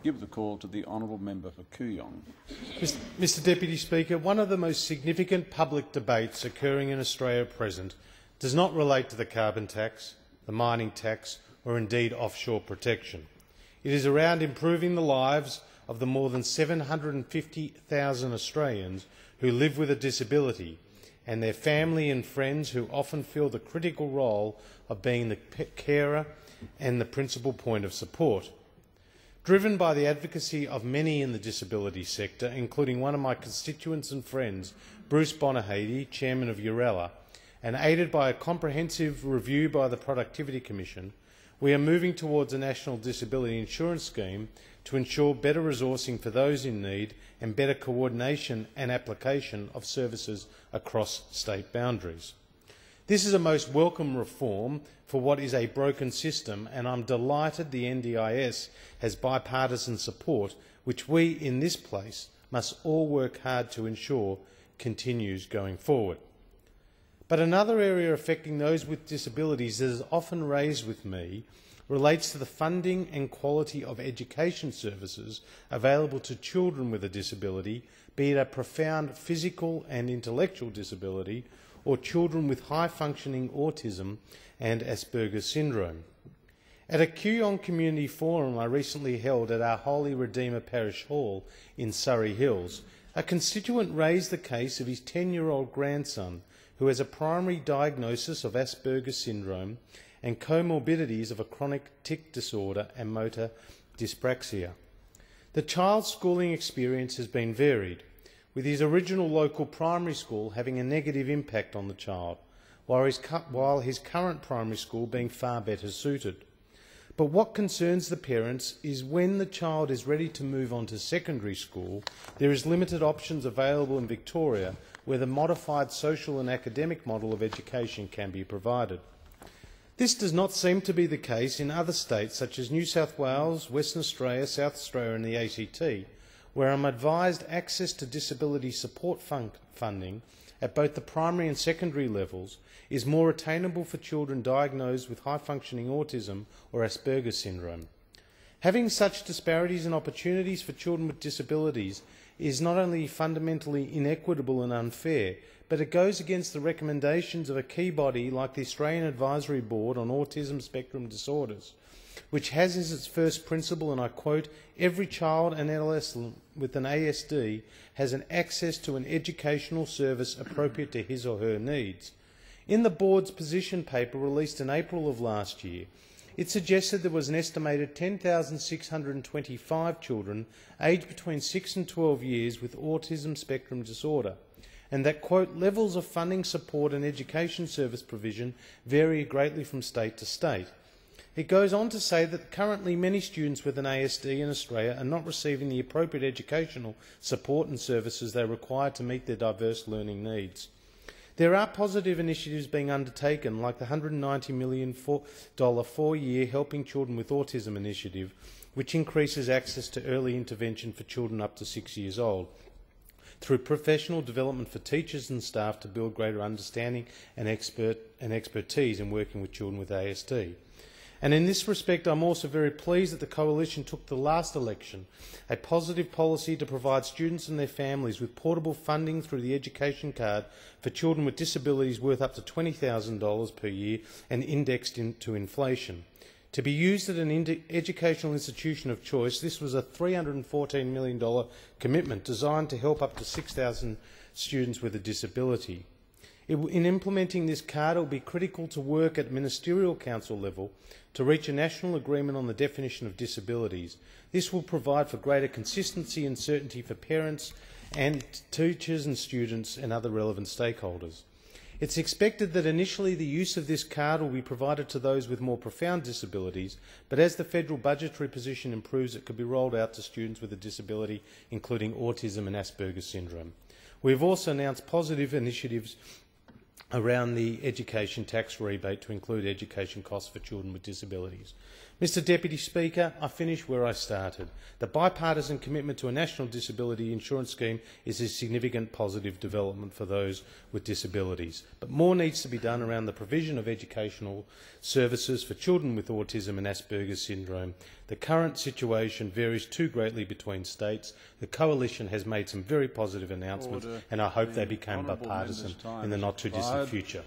Give the call to the honourable member for Kooyong. Mr Deputy Speaker, one of the most significant public debates occurring in Australia at present does not relate to the carbon tax, the mining tax or indeed offshore protection. It is around improving the lives of the more than 750,000 Australians who live with a disability and their family and friends who often feel the critical role of being the carer and the principal point of support. Driven by the advocacy of many in the disability sector, including one of my constituents and friends, Bruce Bonahady, Chairman of Urella, and aided by a comprehensive review by the Productivity Commission, we are moving towards a national disability insurance scheme to ensure better resourcing for those in need and better coordination and application of services across state boundaries. This is a most welcome reform for what is a broken system, and I'm delighted the NDIS has bipartisan support, which we in this place must all work hard to ensure continues going forward. But another area affecting those with disabilities that is often raised with me relates to the funding and quality of education services available to children with a disability, be it a profound physical and intellectual disability or children with high-functioning autism and Asperger's syndrome. At a Kooyong Community Forum I recently held at our Holy Redeemer Parish Hall in Surrey Hills, a constituent raised the case of his 10-year-old grandson who has a primary diagnosis of Asperger's syndrome and comorbidities of a chronic tic disorder and motor dyspraxia. The child's schooling experience has been varied, with his original local primary school having a negative impact on the child, while his current primary school being far better suited. But what concerns the parents is when the child is ready to move on to secondary school, there is limited options available in Victoria where the modified social and academic model of education can be provided. This does not seem to be the case in other states such as New South Wales, Western Australia, South Australia and the ACT, where I'm advised access to disability support funding at both the primary and secondary levels is more attainable for children diagnosed with high-functioning autism or Asperger's syndrome. Having such disparities in opportunities for children with disabilities is not only fundamentally inequitable and unfair, but it goes against the recommendations of a key body like the Australian Advisory Board on Autism Spectrum Disorders, which has as its first principle, and I quote, "Every child and adolescent with an ASD has an access to an educational service appropriate to his or her needs." In the Board's position paper released in April of last year, it suggested there was an estimated 10,625 children aged between 6 and 12 years with autism spectrum disorder, and that, quote, "levels of funding, support and education service provision vary greatly from state to state." It goes on to say that currently many students with an ASD in Australia are not receiving the appropriate educational support and services they require to meet their diverse learning needs. There are positive initiatives being undertaken, like the $190 million four-year Helping Children with Autism initiative, which increases access to early intervention for children up to 6 years old, through professional development for teachers and staff to build greater understanding and expertise in working with children with ASD. And in this respect, I'm also very pleased that the Coalition took the last election a positive policy to provide students and their families with portable funding through the Education Card for children with disabilities worth up to $20,000 per year and indexed to inflation. To be used at an educational institution of choice, this was a $314 million commitment designed to help up to 6,000 students with a disability. In implementing this card, it will be critical to work at Ministerial Council level to reach a national agreement on the definition of disabilities. This will provide for greater consistency and certainty for parents and teachers and students and other relevant stakeholders. It's expected that initially the use of this card will be provided to those with more profound disabilities, but as the federal budgetary position improves, it could be rolled out to students with a disability, including autism and Asperger's syndrome. We have also announced positive initiatives around the education tax rebate to include education costs for children with disabilities. Mr Deputy Speaker, I finish where I started. The bipartisan commitment to a national disability insurance scheme is a significant positive development for those with disabilities. But more needs to be done around the provision of educational services for children with autism and Asperger's syndrome. The current situation varies too greatly between states. The Coalition has made some very positive announcements and I hope they become bipartisan in the not too distant future.